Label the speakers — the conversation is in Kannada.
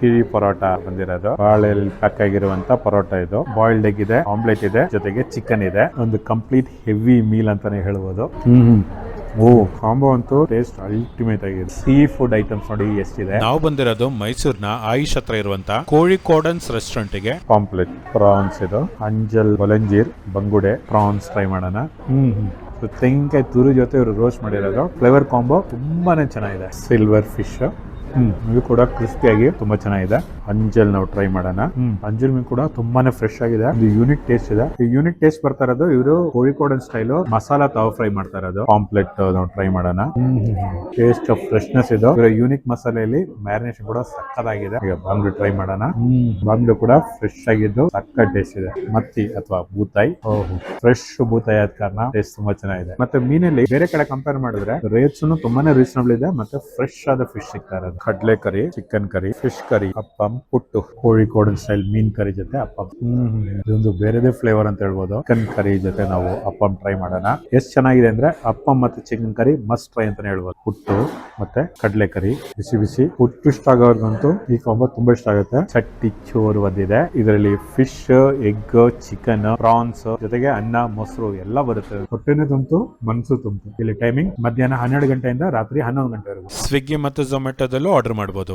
Speaker 1: ಕಿರಿ ಪರೋಟ ಬಂದಿರೋದು ಬಾಳೆಲ್ಲಿ ಪ್ಯಾಕ್ ಆಗಿರುವಂತ ಪರೋಟ ಇದು. ಬಾಯ್ಲ್ಡ್ ಎಗ್ ಇದೆ, ಆಮ್ಲೆಟ್ ಇದೆ, ಜೊತೆಗೆ ಚಿಕನ್ ಇದೆ. ಒಂದು ಕಂಪ್ಲೀಟ್ ಹೆವಿ ಮೀಲ್ ಅಂತಾನೆ ಹೇಳ್ಬೋದು. ಓ ಕಾಂಬೋ ಅಂತೂ ಟೇಸ್ಟ್ ಅಲ್ಟಿಮೇಟ್ ಆಗಿದೆ. ಸೀ ಫುಡ್ ಐಟಮ್ಸ್ ನೋಡಿ ಎಷ್ಟಿದೆ.
Speaker 2: ನಾವು ಬಂದಿರೋದು ಮೈಸೂರಿನ ಆಯುಷ್ ಹತ್ರ ಇರುವಂತ ಕೋಳಿಕೋಡನ್ಸ್ ರೆಸ್ಟೋರೆಂಟ್ ಗೆ.
Speaker 1: ಪಾಂಪ್ಲೆಟ್ ಪ್ರಾನ್ಸ್ ಇದು, ಅಂಜಲ್ ಬಲಂಜೀರ್ ಬಂಗುಡೆ ಪ್ರಾನ್ಸ್ ಟ್ರೈ ಮಾಡೋಣ. ತೆಂಗಿನಕಾಯಿ ತುರಿ ಜೊತೆ ಇವರು ರೋಸ್ಟ್ ಮಾಡಿರೋದು. ಫ್ಲೇವರ್ ಕಾಂಬೋ ತುಂಬಾನೇ ಚೆನ್ನಾಗಿದೆ. ಸಿಲ್ವರ್ ಫಿಶ್ ಇದು ಕೂಡ ಕ್ರಿಸ್ಪಿಯಾಗಿ ತುಂಬಾ ಚೆನ್ನಾಗಿದೆ. ಅಂಜಲ್ ನಾವು ಟ್ರೈ ಮಾಡೋಣ. ಅಂಜಲ್ ಮೀನ್ ಕೂಡ ತುಂಬಾನೇ ಫ್ರೆಶ್ ಆಗಿದೆ. ಇದು ಯೂನಿಕ್ ಟೇಸ್ಟ್ ಇದೆ. ಈ ಯೂನಿಕ್ ಟೇಸ್ಟ್ ಬರ್ತಾ ಇರೋದು ಇವರು ಕೋಳಿಕೋಡನ್ ಸ್ಟೈಲ್ ಮಸಾಲಾ ತಾವ್ ಫ್ರೈ ಮಾಡ್ತಾ ಇರೋದು. ಪಾಂಪ್ಲೆಟ್ ನಾವು ಟ್ರೈ ಮಾಡೋಣ. ಟೇಸ್ಟ್ ಆಫ್ ಫ್ರೆಶ್ನೆಸ್ ಇದು. ಇವರ ಯೂನಿಕ್ ಮಸಾಲೆಯಲ್ಲಿ ಮ್ಯಾರಿನೇಷನ್ ಕೂಡ ಸಕ್ಕತ್ತಾಗಿದೆ. ಈಗ ಬಾಂಗ್ಲು ಟ್ರೈ ಮಾಡೋಣ. ಬಾಂಗ್ಲು ಕೂಡ ಫ್ರೆಶ್ ಆಗಿದ್ದು ಸಕ್ಕ ಟೇಸ್ಟ್ ಇದೆ. ಮತ್ತಿ ಅಥವಾ ಬೂತಾಯಿ, ಫ್ರೆಶ್ ಬೂತಾಯಿ ಆದ ಕಾರಣ ಟೇಸ್ಟ್ ತುಂಬಾ ಚೆನ್ನಾಗಿದೆ. ಮತ್ತೆ ಮೀನಲ್ಲಿ ಬೇರೆ ಕಡೆ ಕಂಪೇರ್ ಮಾಡಿದ್ರೆ ರೇಟ್ಸ್ ತುಂಬಾನೇ ರೀಸನಬಲ್ ಇದೆ. ಮತ್ತೆ ಫ್ರೆಶ್ ಆದ ಫಿಶ್ ಸಿಗ್ತಾ ಇರೋದು. ಕಡ್ಲೆ curry, chicken curry, fish curry, appam, puttu, ಕೋಳಿಕೋಡನ್ ಸ್ಟೈಲ್ ಮೀನ್ ಕರಿ ಜೊತೆ ಅಪ್ಪಂ. ಇದೊಂದು ಬೇರೆದೇ ಫ್ಲೇವರ್ ಅಂತ ಹೇಳ್ಬೋದು. ಚಿಕನ್ ಕರಿ ಜೊತೆ ನಾವು ಅಪ್ಪಂ ಟ್ರೈ ಮಾಡೋಣ. ಎಷ್ಟು ಚೆನ್ನಾಗಿದೆ ಅಂದ್ರೆ ಅಪ್ಪಂ ಮತ್ತೆ ಚಿಕನ್ ಕರಿ ಮಸ್ಟ್ ಟ್ರೈ ಅಂತಾನೆ ಹೇಳ್ಬೋದು. ಪುಟ್ಟು ಮತ್ತೆ ಕಡ್ಲೆ ಕರಿ ಬಿಸಿ ಬಿಸಿ. ಪುಟ್ಟು ಇಷ್ಟ ಆಗೋರ್ಗಂತೂ ಈ ಕಾಂಬೋ ತುಂಬಾ ಇಷ್ಟ ಆಗುತ್ತೆ. ಚಟ್ಟಿ ಚೋರು ಬಂದಿದೆ. ಇದರಲ್ಲಿ ಫಿಶ್, ಎಗ್, ಚಿಕನ್, ಪ್ರಾನ್ಸ್ ಜೊತೆಗೆ ಅನ್ನ, ಮೊಸರು ಎಲ್ಲ ಬರುತ್ತೆ. ಹೊಟ್ಟೆನೂ ತುಂಬಿತು, ಮನಸ್ಸು ತುಂಬಿತು. ಇಲ್ಲಿ ಟೈಮಿಂಗ್ ಮಧ್ಯಾಹ್ನ 12 ಗಂಟೆಯಿಂದ ರಾತ್ರಿ 11 ಗಂಟೆವರೆಗೂ.
Speaker 2: ಸ್ವಿಗ್ಗಿ ಮತ್ತು ಝೊಮ್ಯಾಟೊದಲ್ಲೂ ಆರ್ಡರ್ ಮಾಡಬಹುದು.